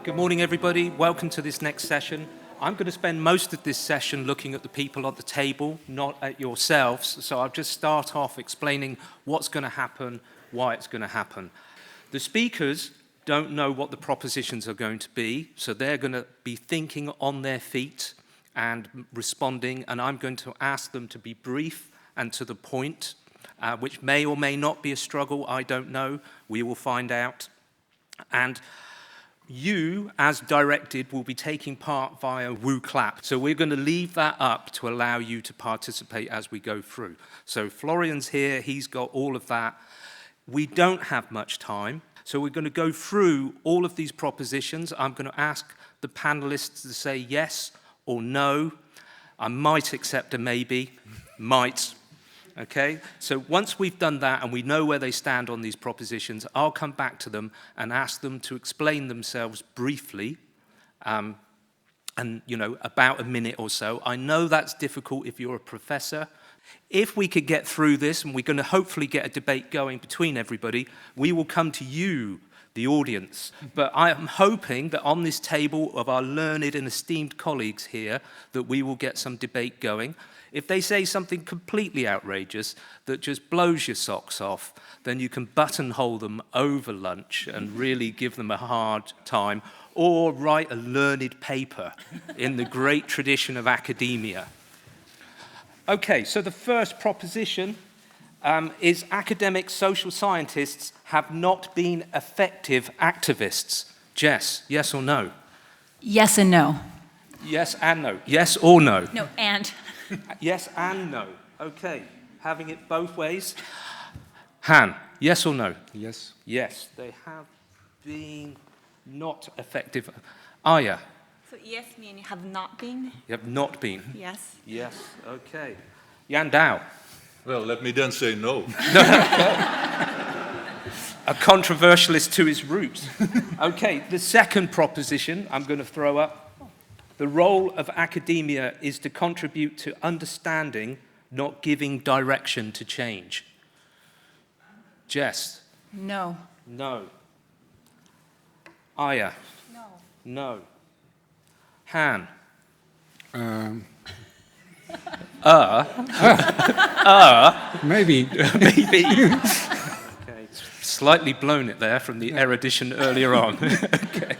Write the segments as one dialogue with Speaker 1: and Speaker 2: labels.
Speaker 1: Good morning, everybody. Welcome to this next session. I'm going to spend most of this session looking at the people at the table, not at yourselves. So I'll just start off explaining what's going to happen, why it's going to happen. The speakers don't know what the propositions are going to be, so they're going to be thinking on their feet and responding, and I'm going to ask them to be brief and to the point, which may or may not be a struggle, I don't know. We will find out. And you, as directed, will be taking part via woo clap. So we're going to leave that up to allow you to participate as we go through. So Florian's here, he's got all of that. We don't have much time, so we're going to go through all of these propositions. I'm going to ask the panelists to say yes or no. I might accept a maybe, might. Okay, so once we've done that and we know where they stand on these propositions, I'll come back to them and ask them to explain themselves briefly, and about a minute or so. I know that's difficult if you're a professor. If we could get through this, and we're going to hopefully get a debate going between everybody, we will come to you, the audience. But I am hoping that on this table of our learned and esteemed colleagues here, that we will get some debate going. If they say something completely outrageous that just blows your socks off, then you can buttonhole them over lunch and really give them a hard time, or write a learned paper in the great tradition of academia. Okay, so the first proposition is academic social scientists have not been effective activists. Jess, yes or no?
Speaker 2: Yes and no.
Speaker 1: Yes and no. Yes or no?
Speaker 2: No, and.
Speaker 1: Yes and no. Okay, having it both ways. Han, yes or no?
Speaker 3: Yes.
Speaker 1: Yes, they have been not effective. Aya?
Speaker 2: So yes meaning have not been?
Speaker 1: You have not been?
Speaker 2: Yes.
Speaker 1: Yes, okay. Yan Dao?
Speaker 3: Well, let me then say no.
Speaker 1: A controversialist to his roots. Okay, the second proposition I'm going to throw up. The role of academia is to contribute to understanding, not giving direction to change. Jess?
Speaker 2: No.
Speaker 1: No. Aya?
Speaker 2: No.
Speaker 1: No. Han?
Speaker 3: Maybe.
Speaker 1: Maybe. Okay. Slightly blown it there from the erudition earlier on. Okay.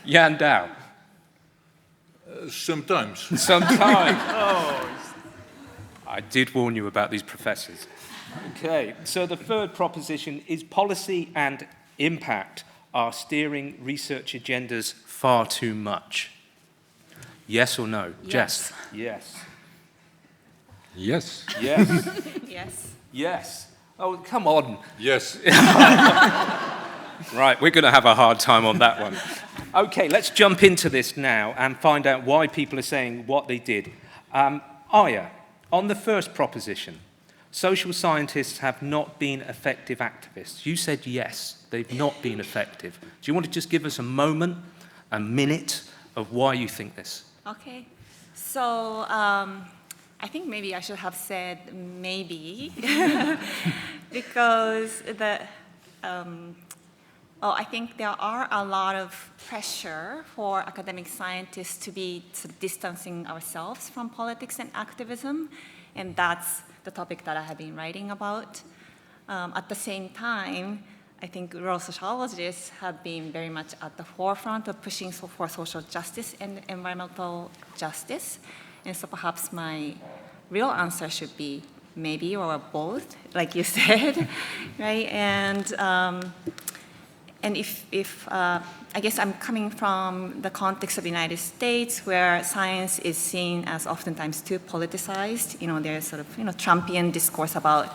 Speaker 1: Yan Dao?
Speaker 3: Sometimes.
Speaker 1: Sometimes. Oh, I did warn you about these professors. Okay, so the third proposition is policy and impact are steering research agendas far too much. Yes or no?
Speaker 2: Yes.
Speaker 1: Jess? Yes.
Speaker 3: Yes.
Speaker 1: Yes.
Speaker 2: Yes.
Speaker 1: Yes. Oh, come on.
Speaker 3: Yes.
Speaker 1: Right, we're going to have a hard time on that one. Okay, let's jump into this now and find out why people are saying what they did. Aya, on the first proposition, social scientists have not been effective activists. You said yes, they've not been effective. Do you want to just give us a moment, a minute, of why you think this?
Speaker 2: Okay. So I think maybe I should have said maybe because I think there are a lot of pressure for academic scientists to be distancing ourselves from politics and activism, and that's the topic that I have been writing about. At the same time, I think rural sociologists have been very much at the forefront of pushing for social justice and environmental justice, and so perhaps my real answer should be maybe or both, like you said, right? And if I guess I'm coming from the context of the United States, where science is seen as oftentimes too politicized. There's sort of Trumpian discourse about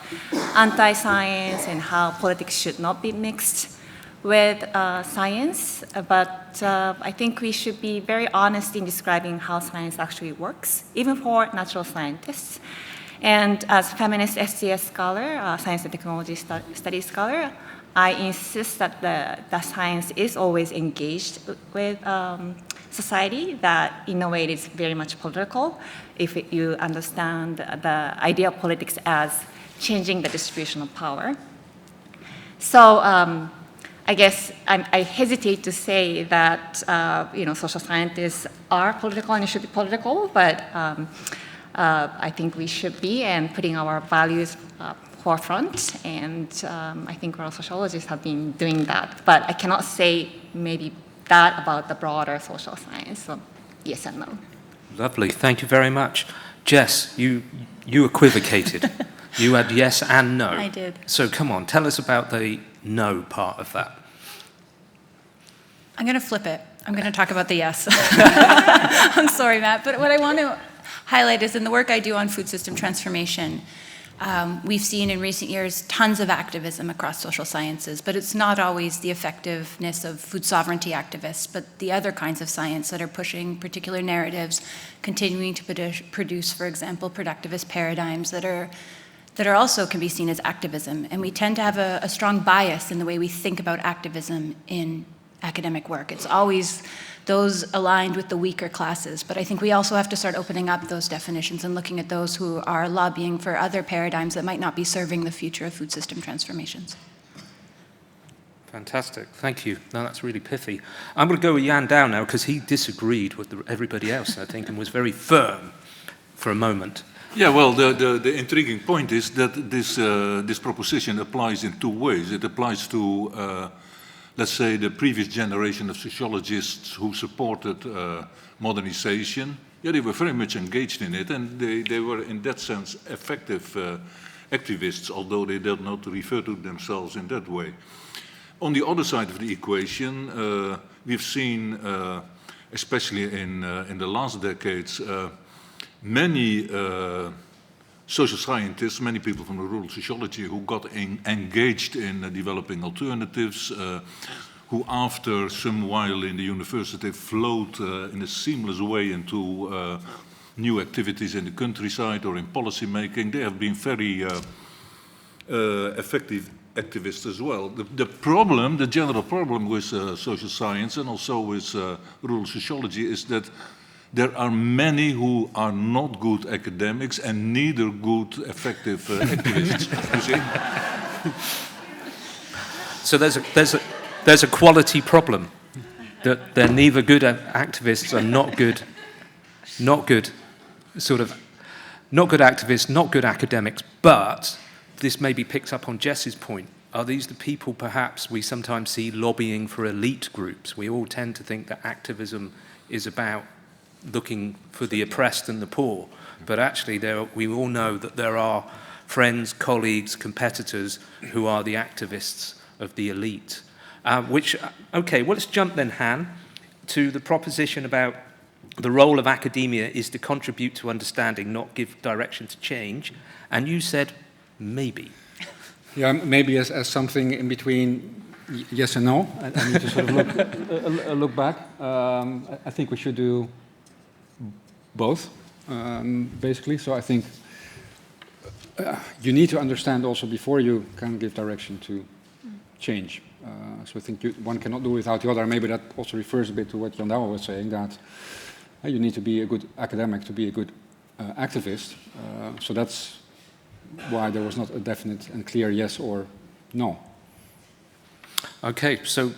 Speaker 2: anti-science and how politics should not be mixed with science. But I think we should be very honest in describing how science actually works, even for natural scientists. And as feminist STS scholar, science and technology studies scholar, I insist that the science is always engaged with society, that in a way it is very much political, if you understand the idea of politics as changing the distribution of power. So I guess I hesitate to say that social scientists are political and should be political, but I think we should be, and putting our values forefront. And I think rural sociologists have been doing that, but I cannot say maybe that about the broader social science. So yes and no.
Speaker 1: Lovely, thank you very much. Jess, you equivocated. You had yes and no.
Speaker 4: I did.
Speaker 1: So come on, tell us about the no part of that.
Speaker 4: I'm going to flip it. I'm going to talk about the yes. I'm sorry, Matt, but what I want to highlight is in the work I do on food system transformation, we've seen in recent years tons of activism across social sciences, but it's not always the effectiveness of food sovereignty activists, but the other kinds of science that are pushing particular narratives, continuing to produce, for example, productivist paradigms that are also can be seen as activism. And we tend to have a strong bias in the way we think about activism in academic work. It's always those aligned with the weaker classes, but I think we also have to start opening up those definitions and looking at those who are lobbying for other paradigms that might not be serving the future of food system transformations.
Speaker 1: Fantastic, thank you. No, that's really pithy. I'm going to go with Jan Douwe now because he disagreed with everybody else, I think, and was very firm for a moment.
Speaker 3: Yeah, well, the intriguing point is that this proposition applies in two ways. It applies to, let's say, the previous generation of sociologists who supported modernization. Yeah, they were very much engaged in it, and they were, in that sense, effective activists, although they did not refer to themselves in that way. On the other side of the equation, we've seen, especially in the last decades, many social scientists, many people from the rural sociology who got engaged in developing alternatives, who after some while in the university flowed in a seamless way into new activities in the countryside or in policy making. They have been very effective activists as well. The general problem with social science and also with rural sociology is that there are many who are not good academics and neither good, effective activists. You see?
Speaker 1: So there's a quality problem that they're neither good activists and not good activists, not good academics. But this maybe picks up on Jess's point. Are these the people perhaps we sometimes see lobbying for elite groups? We all tend to think that activism is about looking for the oppressed and the poor, but actually we all know that there are friends, colleagues, competitors who are the activists of the elite. Okay, well, let's jump then, Han, to the proposition about the role of academia is to contribute to understanding, not give direction to change, and you said maybe.
Speaker 5: Yeah, maybe as something in between yes and no. I need to sort of look back. I think we should do both, basically. So I think you need to understand also before you can give direction to change. So I think one cannot do without the other. Maybe that also refers a bit to what Jan Douwe was saying, that you need to be a good academic to be a good activist. So that's why there was not a definite and clear yes or no.
Speaker 1: Okay, so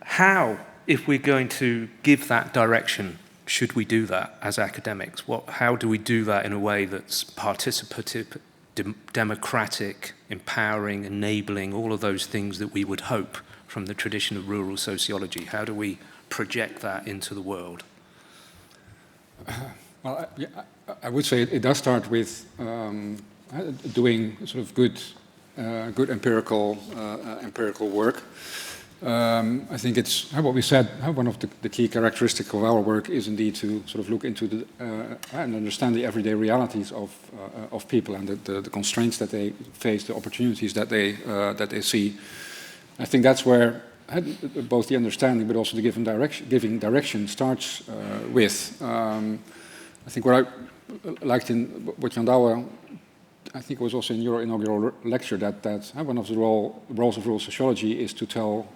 Speaker 1: how, if we're going to give that direction, should we do that as academics? How do we do that in a way that's participative, democratic, empowering, enabling, all of those things that we would hope from the tradition of rural sociology? How do we project that into the world?
Speaker 5: Well, I would say it does start with doing sort of good empirical work. I think it's what we said. One of the key characteristics of our work is indeed to sort of look into and understand the everyday realities of people and the constraints that they face, the opportunities that they see. I think that's where both the understanding, but also the giving direction starts with. I think what I liked in what Jan Douwe, I think it was also in your inaugural lecture, that one of the roles of rural sociology is to tell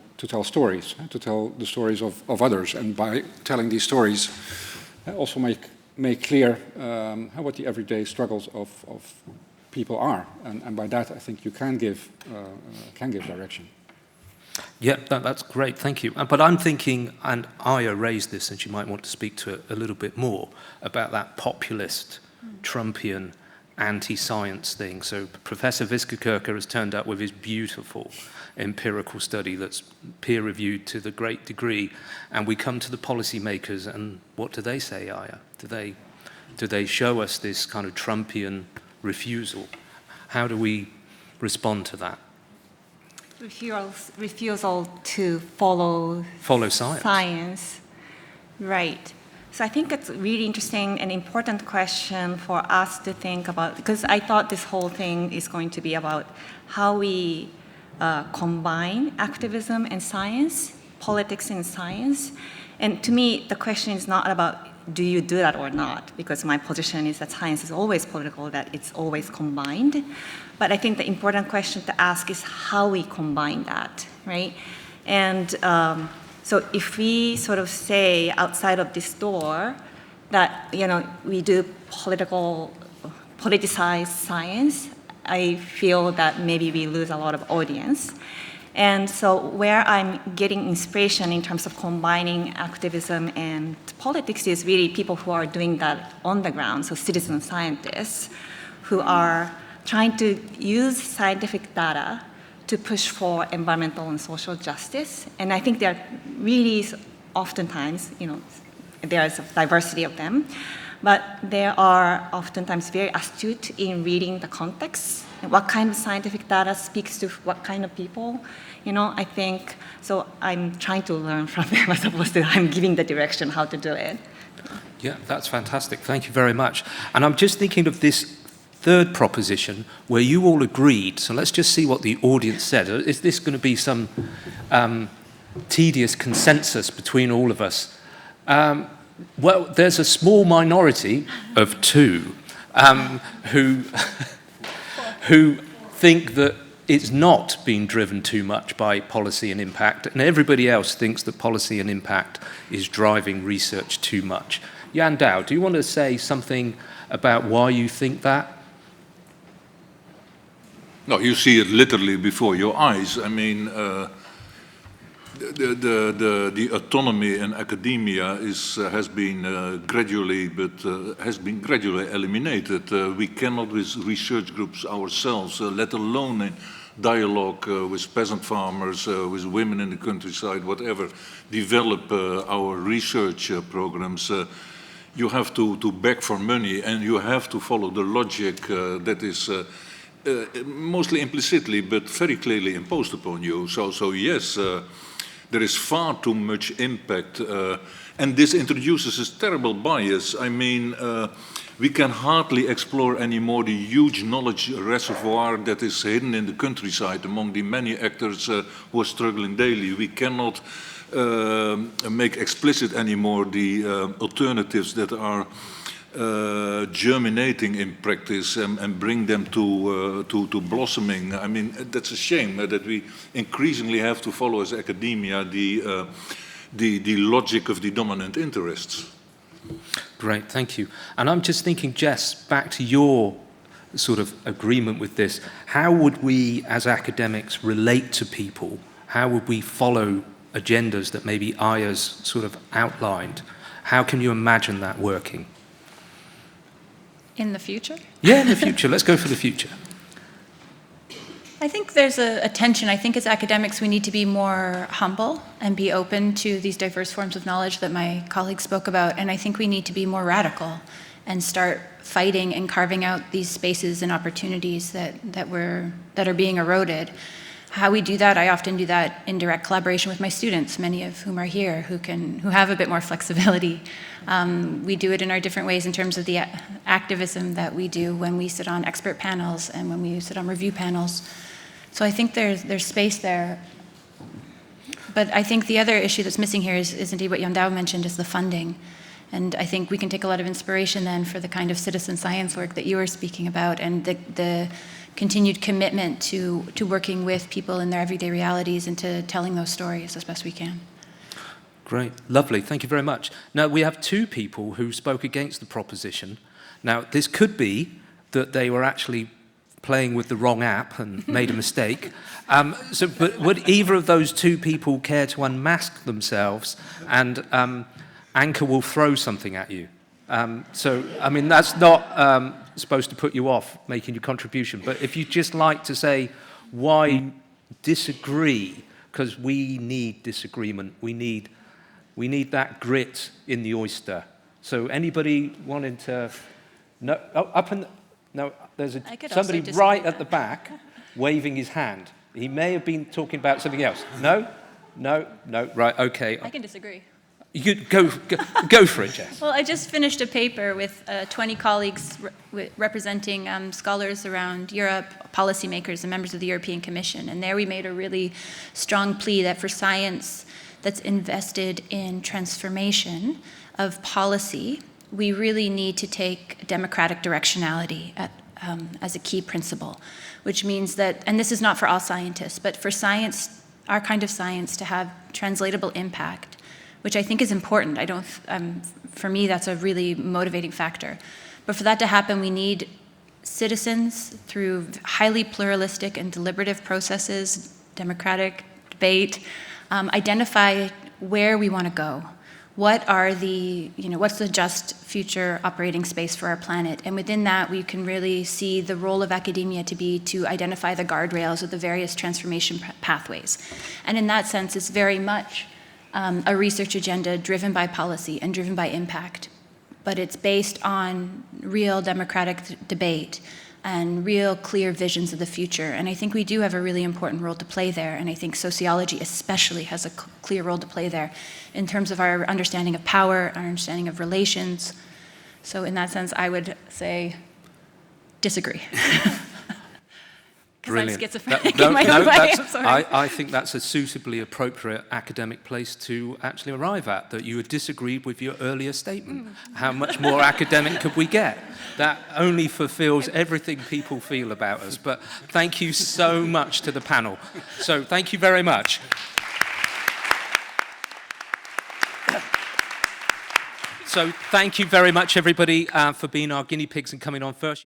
Speaker 5: stories, to tell the stories of others, and by telling these stories, also make clear what the everyday struggles people are, and by that I think you can give direction.
Speaker 1: Yeah, that's great, thank you. But I'm thinking, and Aya raised this, and she might want to speak to it a little bit more, about that populist, Trumpian, anti-science thing. So Professor Wiskerke has turned up with his beautiful empirical study that's peer-reviewed to the great degree, and we come to the policymakers, and what do they say, Aya? Do they show us this kind of Trumpian refusal? How do we respond to that?
Speaker 2: Refusal to follow
Speaker 1: science.
Speaker 2: Right. So I think it's a really interesting and important question for us to think about, because I thought this whole thing is going to be about how we combine activism and science, politics and science. And to me, the question is not about do you do that or not, because my position is that science is always political, that it's always combined. But I think the important question to ask is how we combine that, right? And so if we sort of say outside of this door that, we do politicized science, I feel that maybe we lose a lot of audience. And so where I'm getting inspiration in terms of combining activism and politics is really people who are doing that on the ground, so citizen scientists who are trying to use scientific data to push for environmental and social justice. And I think they're really oftentimes, there's a diversity of them, but they are oftentimes very astute in reading the context. What kind of scientific data speaks to what kind of people? I think, so I'm trying to learn from them as opposed to I'm giving the direction how to do it.
Speaker 1: Yeah, that's fantastic. Thank you very much. And I'm just thinking of this third proposition where you all agreed. So let's just see what the audience said. Is this going to be some tedious consensus between all of us? Well, there's a small minority of two who think that it's not being driven too much by policy and impact, and everybody else thinks that policy and impact is driving research too much. Jan Douwe, do you want to say something about why you think that?
Speaker 3: No, you see it literally before your eyes. I mean, the autonomy in academia has been gradually eliminated. We cannot, with research groups ourselves, let alone in dialogue with peasant farmers, with women in the countryside, whatever, develop our research programs. You have to beg for money, and you have to follow the logic that is mostly implicitly, but very clearly imposed upon you. So yes. There is far too much impact, and this introduces a terrible bias. I mean, we can hardly explore anymore the huge knowledge reservoir that is hidden in the countryside among the many actors who are struggling daily. We cannot make explicit anymore the alternatives that are germinating in practice and bring them to blossoming. I mean, that's a shame that we increasingly have to follow as academia the logic of the dominant interests.
Speaker 1: Great, thank you. And I'm just thinking, Jess, back to your sort of agreement with this. How would we as academics relate to people? How would we follow agendas that maybe Aya's sort of outlined? How can you imagine that working?
Speaker 4: In the future?
Speaker 1: Yeah, in the future. Let's go for the future.
Speaker 4: I think there's a tension. I think as academics we need to be more humble and be open to these diverse forms of knowledge that my colleagues spoke about. And I think we need to be more radical and start fighting and carving out these spaces and opportunities that are being eroded. How we do that, I often do that in direct collaboration with my students, many of whom are here, who have a bit more flexibility. We do it in our different ways in terms of the activism that we do when we sit on expert panels and when we sit on review panels. So I think there's space there. But I think the other issue that's missing here is indeed what Jan Douwe mentioned, is the funding. And I think we can take a lot of inspiration then for the kind of citizen science work that you were speaking about, and the continued commitment to working with people in their everyday realities and to telling those stories as best we can.
Speaker 1: Great, lovely, thank you very much. Now, we have two people who spoke against the proposition. Now, this could be that they were actually playing with the wrong app and made a mistake. But would either of those two people care to unmask themselves, and Anke will throw something at you? I mean, that's not supposed to put you off making your contribution, but if you'd just like to say why disagree, because we need disagreement, we need that grit in the oyster. So anybody wanting to... No, there's somebody right at the back waving his hand. He may have been talking about something else. No, right, okay.
Speaker 4: I can disagree.
Speaker 1: You go for it, Jess.
Speaker 4: Well, I just finished a paper with 20 colleagues representing scholars around Europe, policymakers, and members of the European Commission. And there we made a really strong plea that for science that's invested in transformation of policy, we really need to take democratic directionality as a key principle, which means that, and this is not for all scientists, but for science, our kind of science, to have translatable impact, which I think is important. For me, that's a really motivating factor. But for that to happen, we need citizens through highly pluralistic and deliberative processes, democratic debate, identify where we want to go. What's the just future operating space for our planet? And within that, we can really see the role of academia to identify the guardrails of the various transformation pathways. And in that sense, it's very much a research agenda driven by policy and driven by impact. But it's based on real democratic debate and real clear visions of the future. And I think we do have a really important role to play there. And I think sociology especially has a clear role to play there in terms of our understanding of power, our understanding of relations. So in that sense, I would say disagree. Because I'm schizophrenic in my own way, I'm sorry.
Speaker 1: I think that's a suitably appropriate academic place to actually arrive at, that you had disagreed with your earlier statement. How much more academic could we get? That only fulfills everything people feel about us. But thank you so much to the panel. So thank you very much. So thank you very much, everybody, for being our guinea pigs and coming on first.